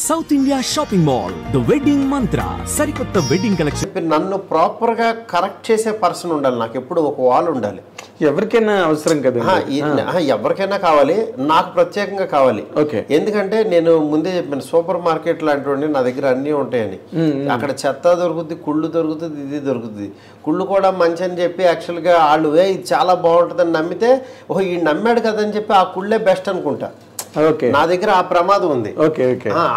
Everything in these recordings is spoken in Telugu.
South India shopping mall the wedding మంత్ర సరికొత్త వెడ్డింగ్ కలెక్షన్. నన్ను ప్రాపర్ గా కరెక్ట్ చేసే పర్సన్ ఉండాలి, నాకు ఎప్పుడు ఒక వాల్ ఉండాలి. ఎవరికైనా అవసరం కదా, ఎవరికైనా కావాలి, నాకు ప్రత్యేకంగా కావాలి. ఎందుకంటే నేను ముందే చెప్పాను, సూపర్ మార్కెట్ లాంటి నా దగ్గర అన్నీ ఉంటాయని. అక్కడ చెత్త దొరుకుతుంది, కుళ్ళు దొరుకుతుంది, ఇది దొరుకుతుంది. కుళ్ళు కూడా మంచి అని చెప్పి యాక్చువల్ గా వాళ్ళు ఇది చాలా బాగుంటుందని నమ్మితే ఓహో ఈ నమ్మాడు కదా అని చెప్పి ఆ కుళ్ళే బెస్ట్ అనుకుంటా. నా దగ్గర ఆ ప్రమాదం ఉంది.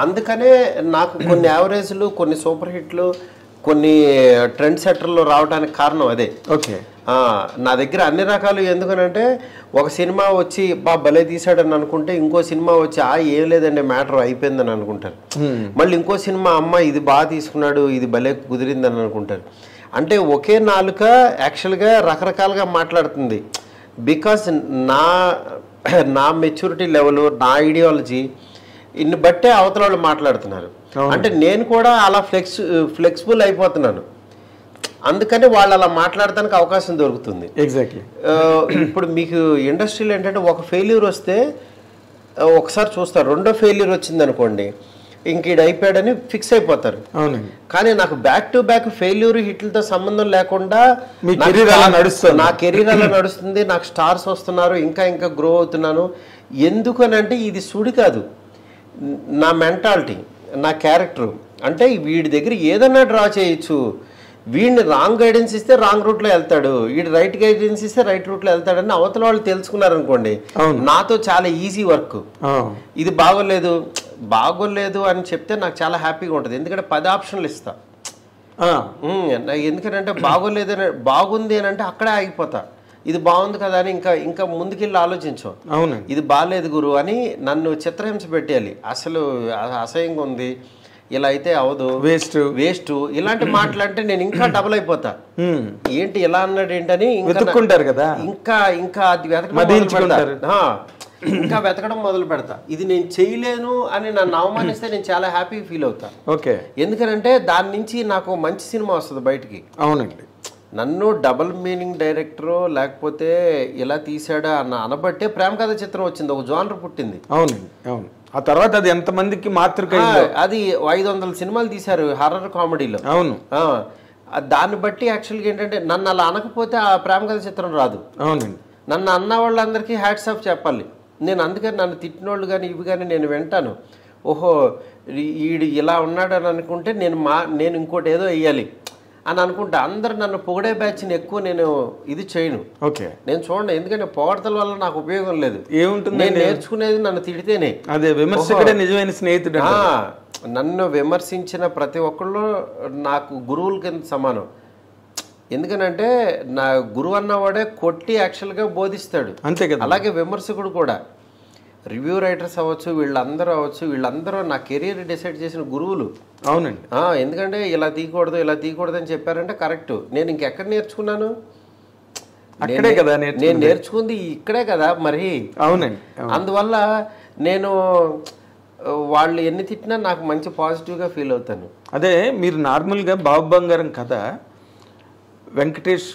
అందుకనే నాకు కొన్ని యావరేజ్లు, కొన్ని సూపర్ హిట్లు, కొన్ని ట్రెండ్ సెటర్లు రావడానికి కారణం అదే. నా దగ్గర అన్ని రకాలు. ఎందుకనంటే ఒక సినిమా వచ్చి భలే తీసాడని అనుకుంటే ఇంకో సినిమా వచ్చి ఏం లేదండి మ్యాటర్ అయిపోయిందని అనుకుంటారు. మళ్ళీ ఇంకో సినిమా అమ్మ ఇది బాగా తీసుకున్నాడు, ఇది భలే కుదిరిందని అనుకుంటారు. అంటే ఒకే నాలుక యాక్చువల్గా రకరకాలుగా మాట్లాడుతుంది. బికాస్ నా మెచ్యూరిటీ లెవెల్, నా ఐడియాలజీ ఇన్ని బట్టే అవతల వాళ్ళు మాట్లాడుతున్నారు. అంటే నేను కూడా అలా ఫ్లెక్సిబుల్ అయిపోతున్నాను. అందుకని వాళ్ళు అలా మాట్లాడటానికి అవకాశం దొరుకుతుంది. ఎగ్జాక్ట్లీ. ఇప్పుడు మీకు ఇండస్ట్రీలో ఏంటంటే ఒక ఫెయిల్యూర్ వస్తే ఒకసారి చూస్తారు, రెండో ఫెయిల్యూర్ వచ్చింది అనుకోండి ఇంక ఇది అయిపోయాడని ఫిక్స్ అయిపోతారు. కానీ నాకు బ్యాక్ టు బ్యాక్ ఫెయిల్యూర్ హిట్లతో సంబంధం లేకుండా నా కెరీర్ అలా నడుస్తుంది. నాకు స్టార్స్ వస్తున్నారు, ఇంకా ఇంకా గ్రో అవుతున్నాను. ఎందుకనంటే ఇది సుడి కాదు, నా మెంటాలిటీ, నా క్యారెక్టర్. అంటే వీడి దగ్గర ఏదన్నా డ్రా చేయొచ్చు. వీడిని రాంగ్ గైడెన్స్ ఇస్తే రాంగ్ రూట్లో వెళ్తాడు, వీడి రైట్ గైడెన్స్ ఇస్తే రైట్ రూట్లో వెళ్తాడని అవతల వాళ్ళు తెలుసుకున్నారనుకోండి, నాతో చాలా ఈజీ వర్క్. ఇది బాగోలేదు అని చెప్తే నాకు చాలా హ్యాపీగా ఉంటుంది. ఎందుకంటే 10 ఆప్షన్లు ఇస్తా. ఎందుకంటే బాగుంది అని అంటే అక్కడే ఆగిపోతా. ఇది బాగుంది కదా అని ఇంకా ముందుకెళ్ళి ఆలోచించాం. ఇది బాగాలేదు గురు అని నన్ను చిత్రహింస పెట్టేయాలి. అసలు అసహ్యంగా ఉంది, ఇలా అయితే అవదు, వేస్ట్ ఇలాంటి మాటలు అంటే నేను ఇంకా డబుల్ అయిపోతా. ఏంటి ఇలా అన్నాడు ఏంటని ఇంకా అది వెతకడం మొదలు పెడతా. ఇది నేను చేయలేను అని నన్ను అవమానిస్తే నేను చాలా హ్యాపీ ఫీల్ అవుతా. ఎందుకంటే దాని నుంచి నాకు మంచి సినిమా వస్తుంది బయటికి. అవునండి. నన్ను డబుల్ మీనింగ్ డైరెక్టరో లేకపోతే ఇలా తీసాడా అన్న అనబట్టే ప్రేమ కథ చిత్రం వచ్చింది, ఒక జానర్ పుట్టింది. అవునండి, అవును. ఆ తర్వాత అది ఎంతమందికి మాతృక, అది 500 సినిమాలు తీశారు హర్రర్ కామెడీలో. అవును. దాన్ని బట్టి యాక్చువల్గా ఏంటంటే నన్ను అలా అనకపోతే ఆ ప్రేమ కథ చిత్రం రాదు. అవునండి. నన్ను అన్న వాళ్ళందరికీ హ్యాట్స్ ఆఫ్ చెప్పాలి. నేను అందుకని నన్ను తిట్టిన వాళ్ళు కానీ ఇవి కానీ నేను వింటాను. ఓహో ఈడు ఇలా ఉన్నాడు అని అనుకుంటే నేను ఇంకోటి ఏదో వెయ్యాలి అని అనుకుంటా. అందరు నన్ను పొగడే బ్యాచ్ని ఎక్కువ నేను ఇది చేయను. నేను చూడండి, ఎందుకంటే పొగడతల వల్ల నాకు ఉపయోగం లేదు. ఏముంటుంది, నేను నేర్చుకునేది నన్ను తిడితేనే. అదే విమర్శకుడే నిజమైన స్నేహితుడు. నన్ను విమర్శించిన ప్రతి ఒక్కళ్ళు నాకు గురువుల కింద సమానం. ఎందుకనంటే నా గురువు అన్నవాడే కొట్టి యాక్చువల్గా బోధిస్తాడు, అంతే కదా. అలాగే విమర్శకుడు కూడా, రివ్యూ రైటర్స్ అవ్వచ్చు, వీళ్ళందరూ నా కెరీర్ డిసైడ్ చేసిన గురువులు. అవునండి. ఎందుకంటే ఇలా తీయకూడదు అని చెప్పారంటే కరెక్ట్. నేను ఇంకెక్కడ నేర్చుకున్నాను? అక్కడే కదా నేను నేర్చుకుంది, ఇక్కడే కదా మరి. అవునండి. అందువల్ల నేను వాళ్ళు ఎన్ని తిట్టినా నాకు మంచి పాజిటివ్గా ఫీల్ అవుతాను. అదే మీరు నార్మల్గా బాబు బంగారం కథ వెంకటేష్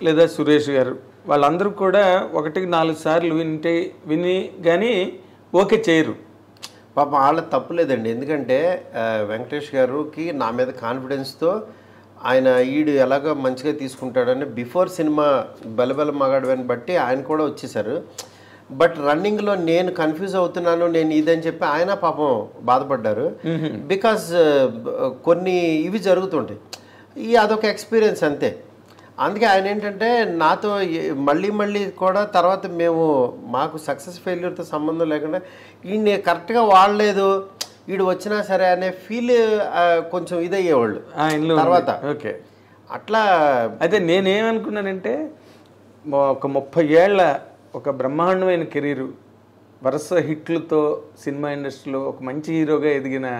లేదా సురేష్ గారు వాళ్ళందరూ కూడా 1-4 సార్లు విని కానీ ఓకే చేయరు. పాప వాళ్ళ తప్పులేదండి. ఎందుకంటే వెంకటేష్ గారికి నా మీద కాన్ఫిడెన్స్తో ఆయన ఈడు ఎలాగో మంచిగా తీసుకుంటాడని బిఫోర్ సినిమా బలబల మగాడని బట్టి ఆయన కూడా వచ్చేసారు. బట్ రన్నింగ్లో నేను కన్ఫ్యూజ్ అవుతున్నాను, నేను ఇదని చెప్పి ఆయన పాపం బాధపడ్డారు. బికాజ్ కొన్ని ఇవి జరుగుతుంటాయి, అదొక ఎక్స్పీరియన్స్ అంతే. అందుకే ఆయన ఏంటంటే నాతో మళ్ళీ కూడా తర్వాత మాకు సక్సెస్ ఫెయిల్యూర్తో సంబంధం లేకుండా ఈయన కరెక్ట్గా వాడలేదు, వీడు వచ్చినా సరే అనే ఫీల్ కొంచెం ఇదయ్యేవాళ్ళు తర్వాత. అట్లా అయితే నేనేమనుకున్నానంటే ఒక 30 ఏళ్ల ఒక బ్రహ్మాండమైన కెరీరు, వరుస హిట్లతో సినిమా ఇండస్ట్రీలో ఒక మంచి హీరోగా ఎదిగిన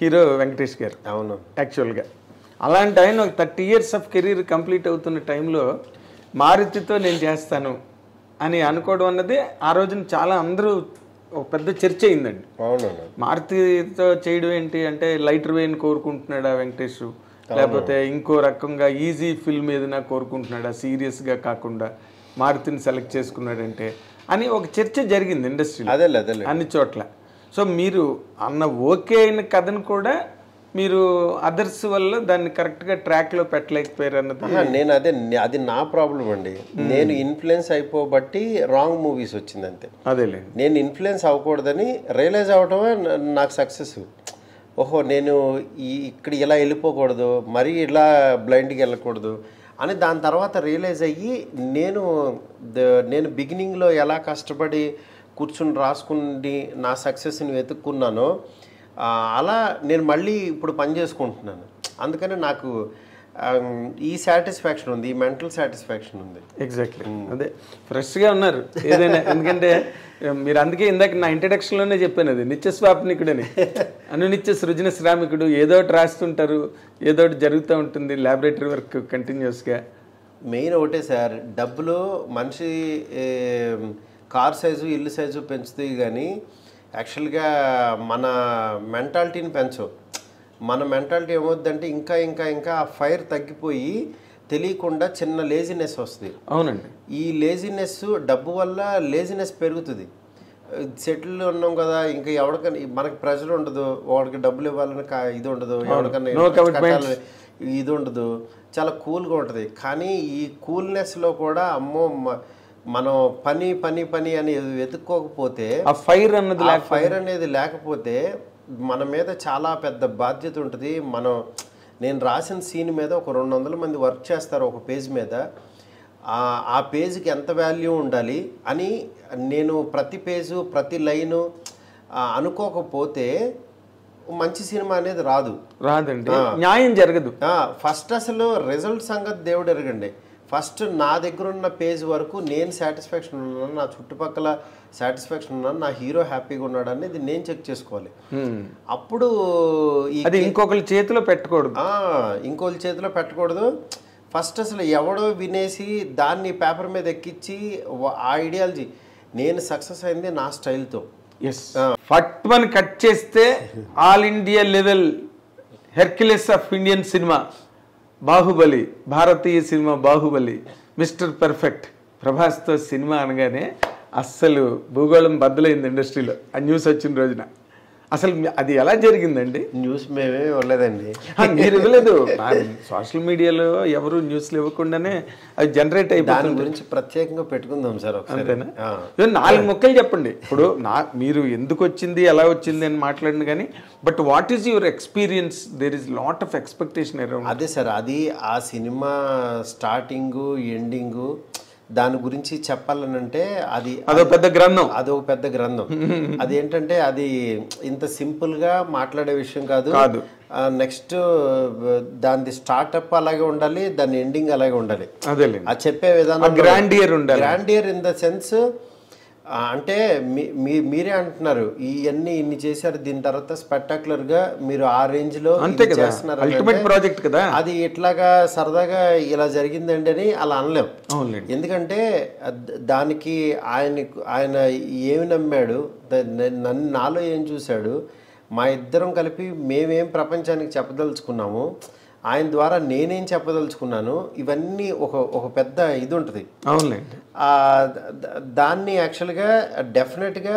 హీరో వెంకటేష్ గారు. అవును. యాక్చువల్గా అలాంటి ఆయన ఒక 30 years ఆఫ్ కెరీర్ కంప్లీట్ అవుతున్న టైంలో మారుతితో నేను చేస్తాను అని అనుకోవడం అన్నది ఆ రోజున చాలా అందరూ ఒక పెద్ద చర్చ అయిందండి. మారుతితో చేయడం ఏంటి అంటే లైటర్ వేని కోరుకుంటున్నాడా వెంకటేష్, లేకపోతే ఇంకో రకంగా ఈజీ ఫిల్మ్ ఏదైనా కోరుకుంటున్నాడా, సీరియస్గా కాకుండా మారుతిని సెలెక్ట్ చేసుకున్నాడంటే అని ఒక చర్చ జరిగింది ఇండస్ట్రీలో అన్ని చోట్ల. సో మీరు అన్న ఓకే అయిన కథను కూడా మీరు అదర్స్ వల్ల దాన్ని కరెక్ట్గా ట్రాక్లో పెట్టలేకపోయారు అన్నది. నేను అది నా ప్రాబ్లం అండి. నేను ఇన్ఫ్లుయెన్స్ అయిపోబట్టి రాంగ్ మూవీస్ వచ్చింది అంతే. అదేలేండి. నేను ఇన్ఫ్లుయెన్స్ అవ్వకూడదని రియలైజ్ అవ్వటమే నాకు సక్సెస్. ఓహో నేను ఇక్కడ ఇలా వెళ్ళిపోకూడదు, మరీ ఇలా బ్లైండ్గా వెళ్ళకూడదు అని దాని తర్వాత రియలైజ్ అయ్యి నేను బిగినింగ్లో ఎలా కష్టపడి కూర్చుని రాసుకుని నా సక్సెస్ని వెతుక్కున్నానో అలా నేను మళ్ళీ ఇప్పుడు పని చేసుకుంటున్నాను. అందుకని నాకు ఈ సాటిస్ఫాక్షన్ ఉంది, ఈ మెంటల్ సాటిస్ఫాక్షన్ ఉంది. ఎగ్జాక్ట్లీ అదే ఫ్రెష్గా ఉన్నారు ఏదైనా. ఎందుకంటే మీరు అందుకే ఇందాక నా ఇంట్రడక్షన్లోనే చెప్పాను, అది నిత్యస్వాప్నికుడని, అనునిత్య సృజన శ్రామికుడు. ఏదో ఒకటి రాస్తుంటారు, ఏదో ఒకటి జరుగుతూ ఉంటుంది, ల్యాబొరేటరీ వర్క్ కంటిన్యూస్గా. మెయిన్ ఒకటే సార్, డబ్బులు మనిషి కార్ సైజు ఇల్లు సైజు పెంచుతాయి కానీ యాక్చువల్గా మన మెంటాలిటీని పెంచవు. మన మెంటాలిటీ ఏమవుద్దంటే ఇంకా ఇంకా ఇంకా ఆ ఫైర్ తగ్గిపోయి తెలియకుండా చిన్న లేజినెస్ వస్తుంది. అవునండి. ఈ లేజినెస్ డబ్బు వల్ల లేజినెస్ పెరుగుతుంది. సెటిల్ ఉన్నాం కదా, ఇంకా ఎవరికైనా మనకి ప్రెజర్ ఉండదు, వాడికి డబ్బులు ఇవ్వాలని ఇది ఉండదు, ఎవరికైనా ఇది ఉండదు, చాలా కూల్గా ఉంటుంది. కానీ ఈ కూల్నెస్లో కూడా అమ్మో మనం పని పని పని అని వెతుక్కోకపోతే, ఆ ఫైర్ అనేది లేకపోతే మన మీద చాలా పెద్ద బాధ్యత ఉంటుంది. నేను రాసిన సీన్ మీద ఒక 200 మంది వర్క్ చేస్తారు ఒక పేజ్ మీద. ఆ పేజ్కి ఎంత వాల్యూ ఉండాలి అని నేను ప్రతి పేజు ప్రతి లైను అనుకోకపోతే మంచి సినిమా అనేది రాదండి, న్యాయం జరగదు. ఫస్ట్ అసలు రిజల్ట్ సంగతి దేవుడు ఎరగండి. ఫస్ట్ నా దగ్గర ఉన్న పేజ్ వరకు నేను సాటిస్ఫాక్షన్ ఉన్నాను, నా చుట్టుపక్కల సాటిస్ఫాక్షన్ ఉన్నాను, నా హీరో హ్యాపీగా ఉన్నాడు అనేది నేను చెక్ చేసుకోవాలి. అప్పుడు ఇంకొకరి చేతిలో పెట్టకూడదు. ఫస్ట్ అసలు ఎవడో వినేసి దాన్ని పేపర్ మీద ఎక్కించి ఆ ఐడియాలజీ నేను సక్సెస్ అయింది నా స్టైల్తో. ఫట్ వన్ కట్ చేస్తే all India level Hercules of Indian cinema Baahubali, భారతీయ సినిమా బాహుబలి, మిస్టర్ పర్ఫెక్ట్ ప్రభాస్తో సినిమా అనగానే అస్సలు భూగోళం బద్దలైంది ఇండస్ట్రీలో ఆ న్యూస్ వచ్చిన రోజున. అసలు అది ఎలా జరిగిందండి? న్యూస్ మేమే ఇవ్వలేదండి. మీరు ఇవ్వలేదు, సోషల్ మీడియాలో ఎవరు న్యూస్లు ఇవ్వకుండానే అది జనరేట్ అయిపోతుంది. దాని గురించి ప్రత్యేకంగా పెట్టుకుందాం సార్. అంతేనా? 4 ముక్కలు చెప్పండి. ఇప్పుడు మీరు ఎందుకు వచ్చింది, ఎలా వచ్చింది అని మాట్లాడింది కానీ, but what is your experience? There is lot of expectation around. అదే సార్, అది ఆ సినిమా స్టార్టింగు ఎండింగు దాని గురించి చెప్పాలనంటే అదొక పెద్ద గ్రంథం. అదేంటంటే అది ఇంత సింపుల్గా మాట్లాడే విషయం కాదు. నెక్స్ట్ దాని స్టార్ట్అప్ అలాగే ఉండాలి, దాని ఎండింగ్ అలాగే ఉండాలి. అది చెప్పే విధానం గ్రాండియర్ ఇన్ ద సెన్స్ అంటే మీరే అంటున్నారు ఇవన్నీ ఇన్ని చేశారు, దీని తర్వాత స్పెక్టాక్యులర్ గా మీరు ఆ రేంజ్ లో చేస్తున్నారు, అల్టిమేట్ ప్రాజెక్ట్ కదా. అది ఇట్లాగా సరదాగా ఇలా జరిగిందండి అని అలా అనలేం. ఎందుకంటే దానికి ఆయన ఏమి నమ్మాడు, నాలో ఏం చూశాడు, మా ఇద్దరం కలిపి మేమేం ప్రపంచానికి చెప్పదలుచుకున్నాము, ఆయన ద్వారా నేనేం చెప్పదలుచుకున్నాను, ఇవన్నీ ఒక పెద్ద ఇది ఉంటుంది. అవునండి. దాన్ని యాక్చువల్గా డెఫినెట్గా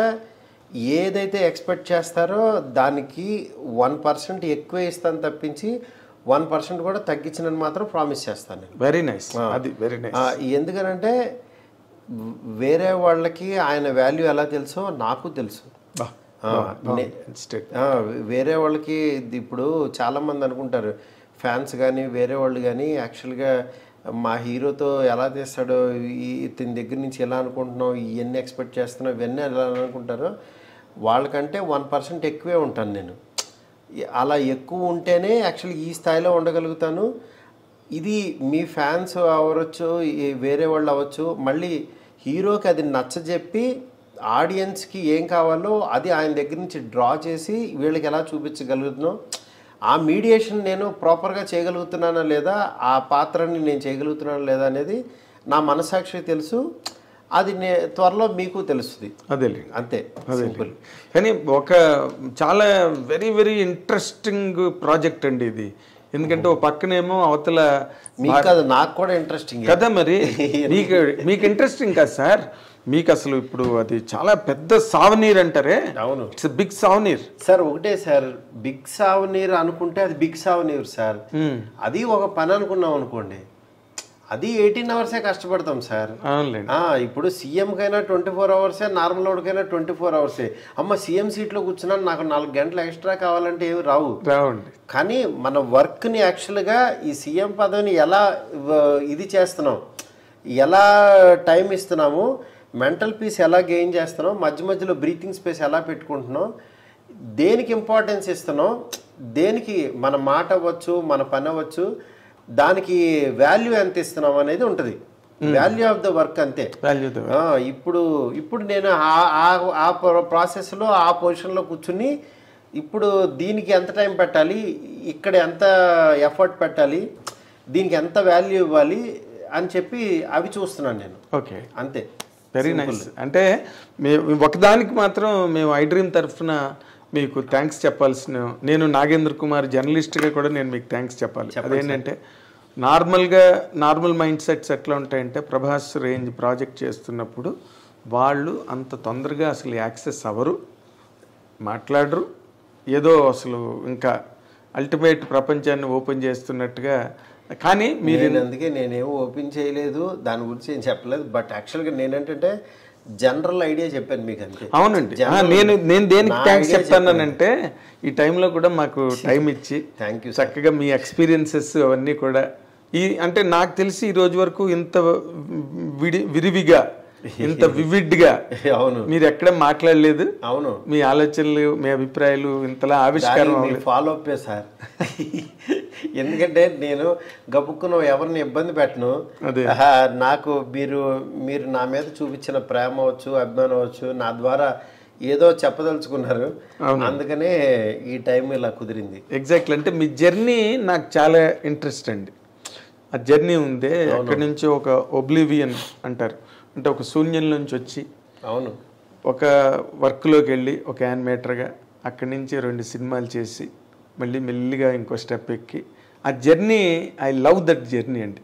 ఏదైతే ఎక్స్పెక్ట్ చేస్తారో దానికి 1% ఎక్కువ ఇస్తాను తప్పించి 1% కూడా తగ్గించినని మాత్రం ప్రామిస్ చేస్తాను. Very nice. అది వెరీ నైస్. ఎందుకనంటే వేరే వాళ్ళకి ఆయన వాల్యూ ఎలా తెలుసో నాకు తెలుసు. వేరే వాళ్ళకి ఇప్పుడు చాలామంది అనుకుంటారు, ఫ్యాన్స్ కానీ వేరే వాళ్ళు కానీ యాక్చువల్గా మా హీరోతో ఎలా తీస్తాడో, ఇతని దగ్గర నుంచి ఎలా అనుకుంటున్నావు, ఇవన్నీ ఎక్స్పెక్ట్ చేస్తున్నావు, ఇవన్నీ ఎలా అనుకుంటారో, వాళ్ళకంటే 1% ఎక్కువే ఉంటాను నేను. అలా ఎక్కువ ఉంటేనే యాక్చువల్లీ ఈ స్థాయిలో ఉండగలుగుతాను. ఇది మీ ఫ్యాన్స్ అవ్వచ్చు, వేరే వాళ్ళు అవ్వచ్చు, మళ్ళీ హీరోకి అది నచ్చజెప్పి ఆడియన్స్కి ఏం కావాలో అది ఆయన దగ్గర నుంచి డ్రా చేసి వీళ్ళకి ఎలా చూపించగలుగుతున్నాం, ఆ మీడియేషన్ నేను ప్రాపర్గా చేయగలుగుతున్నానా లేదా, ఆ పాత్రని నేను చేయగలుగుతున్నానా లేదా అనేది నా మనసాక్షి తెలుసు. అది త్వరలో మీకు తెలుస్తుంది. అదే అంతే సింపుల్. కానీ ఒక చాలా వెరీ వెరీ ఇంట్రెస్టింగ్ ప్రాజెక్ట్ అండి ఇది. ఎందుకంటే ఓ పక్కనేమో అవతల మీకు కాదు, నాకు కూడా ఇంట్రెస్టింగ్ కదా. మరి మీకు ఇంట్రెస్టింగ్ కాదు సార్, మీకు అసలు ఇప్పుడు అది చాలా పెద్ద సావనీర్ అంటారే. అవును, ఇట్స్ బిగ్ సావనీర్ సార్. ఒకటే సార్, బిగ్ సావనీర్ అనుకుంటే అది బిగ్ సావనీర్ సార్. అది ఒక పని అనుకున్నాం అనుకోండి, అది 18 అవర్సే కష్టపడతాం సార్. ఇప్పుడు సీఎం కైనా 24 అవర్సే, నార్మల్ వాడికైనా 24 అవర్సే. అమ్మ సీఎం సీట్లో కూర్చున్నా నాకు 4 గంటలు ఎక్స్ట్రా కావాలంటే ఏమి రావండి. కానీ మన వర్క్ని యాక్చువల్గా ఈ సీఎం పదవిని ఎలా ఇది చేస్తున్నాం, ఎలా టైం ఇస్తున్నాము, మెంటల్ పీస్ ఎలా గెయిన్ చేస్తున్నాం, మధ్య మధ్యలో బ్రీతింగ్ స్పేస్ ఎలా పెట్టుకుంటున్నాం, దేనికి ఇంపార్టెన్స్ ఇస్తున్నాం, దేనికి మన మాట అవ్వచ్చు, మన పని అవ్వచ్చు, దానికి వాల్యూ ఎంత ఇస్తున్నాం అనేది ఉంటుంది. వాల్యూ ఆఫ్ ద వర్క్ అంతే. ఇప్పుడు నేను ఆ ప్రాసెస్లో ఆ పొజిషన్లో కూర్చుని ఇప్పుడు దీనికి ఎంత టైం పెట్టాలి, ఇక్కడ ఎంత ఎఫర్ట్ పెట్టాలి, దీనికి ఎంత వాల్యూ ఇవ్వాలి అని చెప్పి అవి చూస్తున్నాను నేను. ఓకే, అంతే. Very nice. అంటే ఒకదానికి మాత్రం మేము ఐడ్రీమ్ తరఫున మీకు థ్యాంక్స్ చెప్పాల్సిన, నేను నాగేంద్ర కుమార్ జర్నలిస్ట్గా కూడా నేను మీకు థ్యాంక్స్ చెప్పాలి. అదేంటంటే నార్మల్ మైండ్ సెట్స్ ఎట్లా ఉంటాయంటే, ప్రభాస్ రేంజ్ ప్రాజెక్ట్ చేస్తున్నప్పుడు వాళ్ళు అంత తొందరగా అసలు యాక్సెస్ అవ్వరు, మాట్లాడరు, ఏదో అసలు ఇంకా అల్టిమేట్ ప్రపంచాన్ని ఓపెన్ చేస్తున్నట్టుగా. కానీ మీరు అందుకే నేనేమో ఓపెన్ చేయలేదు, దాని గురించి ఏం చెప్పలేదు. బట్ యాక్చువల్గా నేనేంటంటే జనరల్ ఐడియా చెప్పాను మీకు అంతే. అవునండి, నేను దేనికి థ్యాంక్స్ చెప్తానంటే ఈ టైంలో కూడా మాకు టైం ఇచ్చి చక్కగా మీ ఎక్స్పీరియన్సెస్ అవన్నీ కూడా అంటే నాకు తెలిసి ఈ రోజు వరకు ఇంత విరివిగా, ఇంత వివిడ్గా మీరు ఎక్కడ మాట్లాడలేదు. అవును, మీ ఆలోచనలు, మీ అభిప్రాయాలు ఇంతలా ఆవిష్కారం ఫాలో అప్ సార్. ఎందుకంటే నేను గబుక్కును ఎవరిని ఇబ్బంది పెట్టను. నాకు మీరు నా మీద చూపించిన ప్రేమ అవచ్చు, అభిమానం అవచ్చు, నా ద్వారా ఏదో చెప్పదలుచుకున్నారు, అందుకనే ఈ టైం ఇలా కుదిరింది. ఎగ్జాక్ట్లీ. అంటే మీ జర్నీ నాకు చాలా ఇంట్రెస్ట్ అండి. ఆ జర్నీ ఉందే, అక్కడి నుంచి ఒక ఒబ్లివియన్ అంటారు, అంటే ఒక శూన్యం నుంచి వచ్చి అవును ఒక వర్క్లోకి వెళ్ళి ఒక యానిమేటర్గా, అక్కడి నుంచి 2 సినిమాలు చేసి మళ్ళీ మెల్లిగా ఇంకో స్టెప్ ఎక్కి, ఆ journey I love that journey అండి.